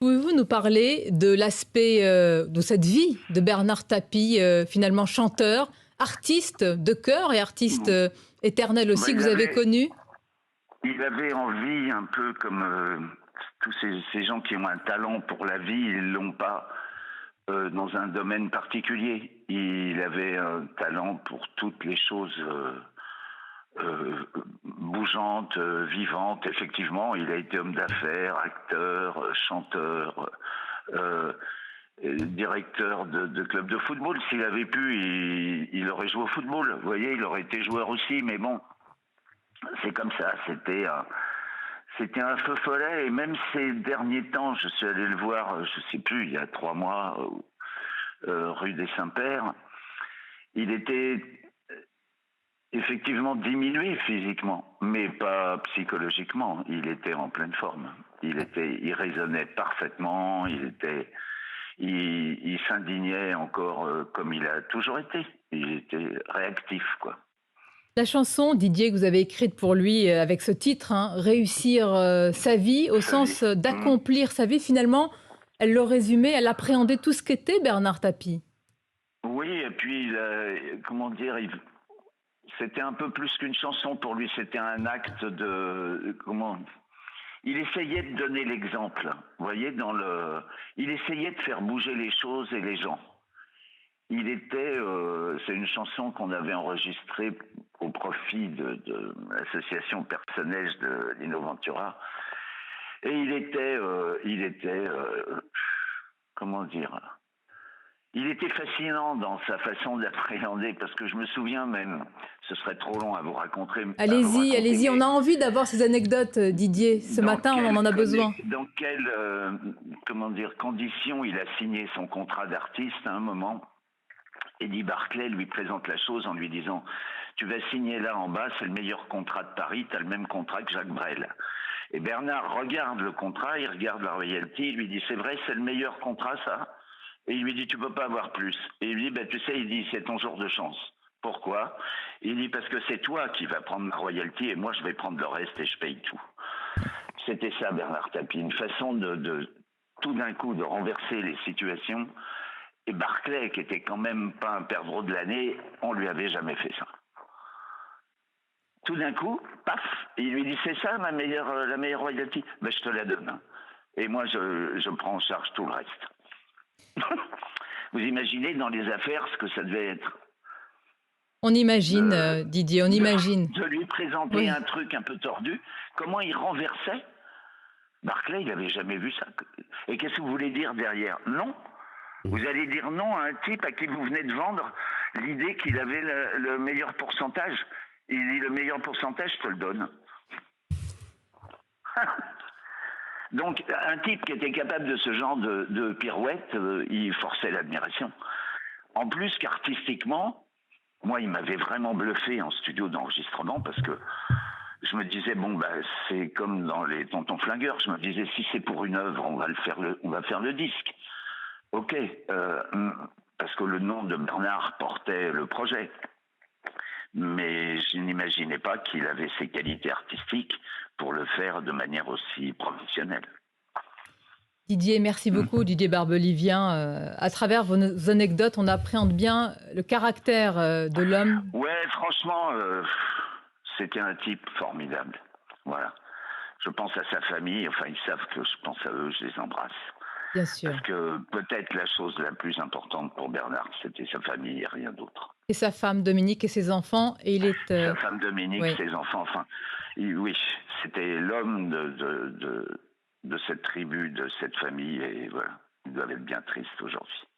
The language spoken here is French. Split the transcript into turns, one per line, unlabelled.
Pouvez-vous nous parler de l'aspect, de cette vie de Bernard Tapie, finalement chanteur, artiste de cœur et artiste,
Mmh.
éternel
Bah,
aussi que
il
vous avez
avait
connu?
il avait envie un peu comme, tous ces gens qui ont un talent pour la vie, ils l'ont pas, dans un domaine particulier. Il avait un talent pour toutes les choses, bougeantes, vivantes. Effectivement, il a été homme d'affaires, acteur, chanteur, heu directeur de club de football. S'il avait pu, il aurait joué au football. Vous voyez, il aurait été joueur aussi, mais bon, c'est comme ça. C'était un feu follet. Et même ces derniers temps, je suis allé le voir, je sais plus, il y a 3 mois, rue des Saints-Pères. Il était effectivement diminué physiquement, mais pas psychologiquement. Il était en pleine forme. Il raisonnait parfaitement. Il s'indignait encore, comme il a toujours été. Il était réactif, quoi.
La chanson, Didier, que vous avez écrite pour lui, avec ce titre, hein, Réussir, sa vie, au
Sa vie.
sens,
Mmh.
d'accomplir sa vie, finalement, elle le résumait, elle appréhendait tout ce qu'était Bernard Tapie.
Oui, et puis, comment dire, c'était un peu plus qu'une chanson pour lui. C'était un acte de, comment, il essayait de donner l'exemple. Vous voyez, il essayait de faire bouger les choses et les gens. C'est une chanson qu'on avait enregistrée au profit de l'association Personnage de Lino Ventura. Et comment dire, il était fascinant dans sa façon d'appréhender, parce que je me souviens même, ce serait trop long à vous
Allez-y,
raconter,
allez-y, on
mais
a envie d'avoir ces anecdotes, Didier. Ce matin, on en a besoin.
dans quelles, comment dire, conditions il a signé son contrat d'artiste à un moment. Eddie Barclay lui présente la chose en lui disant: tu vas signer là en bas, c'est le meilleur contrat de Paris, tu as le même contrat que Jacques Brel. Et Bernard regarde le contrat, il regarde la royalty, il lui dit: c'est vrai, c'est le meilleur contrat ça? Et il lui dit: tu peux pas avoir plus. Et il lui dit: bah, tu sais, il dit, c'est ton jour de chance. Pourquoi? Il dit: parce que c'est toi qui vas prendre ma royalty et moi je vais prendre le reste et je paye tout. C'était ça Bernard Tapie, une façon de tout d'un coup de renverser les situations. Et Barclay, qui était quand même pas un perdreau de l'année, on lui avait jamais fait ça. Tout d'un coup, paf, il lui dit: c'est ça la meilleure royalty? Ben, je te la donne. Et moi, je prends en charge tout le reste. Vous imaginez dans les affaires ce que ça devait être
On imagine,
de,
Didier, on imagine.
de lui présenter
Oui.
un truc un peu tordu, comment il renversait. Barclay, il n'avait jamais vu ça. Et qu'est-ce que vous voulez dire derrière? Non. Vous allez dire non à un type à qui vous venez de vendre l'idée qu'il avait le meilleur pourcentage. Il dit: le meilleur pourcentage, je te le donne. Donc, un type qui était capable de ce genre de pirouette, il forçait l'admiration. En plus qu'artistiquement, moi, il m'avait vraiment bluffé en studio d'enregistrement, parce que je me disais, bon, bah, c'est comme dans les Tontons Flingueurs. Je me disais, si c'est pour une œuvre, on va faire le disque. Ok, parce que le nom de Bernard portait le projet. Mais je n'imaginais pas qu'il avait ces qualités artistiques pour le faire de manière aussi professionnelle.
Didier, merci beaucoup, Didier Barbelivien. À travers vos anecdotes, on appréhende bien le caractère de l'homme.
Ouais, franchement, c'était un type formidable. Voilà. Je pense à sa famille, enfin ils savent que je pense à eux, je les embrasse.
Bien sûr.
Parce que peut-être la chose la plus importante pour Bernard, c'était sa famille et rien d'autre.
Et sa femme Dominique et ses enfants. Et il est...
Sa femme Dominique,
oui.
ses enfants, enfin, oui, c'était l'homme de cette tribu, de cette famille, et voilà, ils doivent être bien tristes aujourd'hui.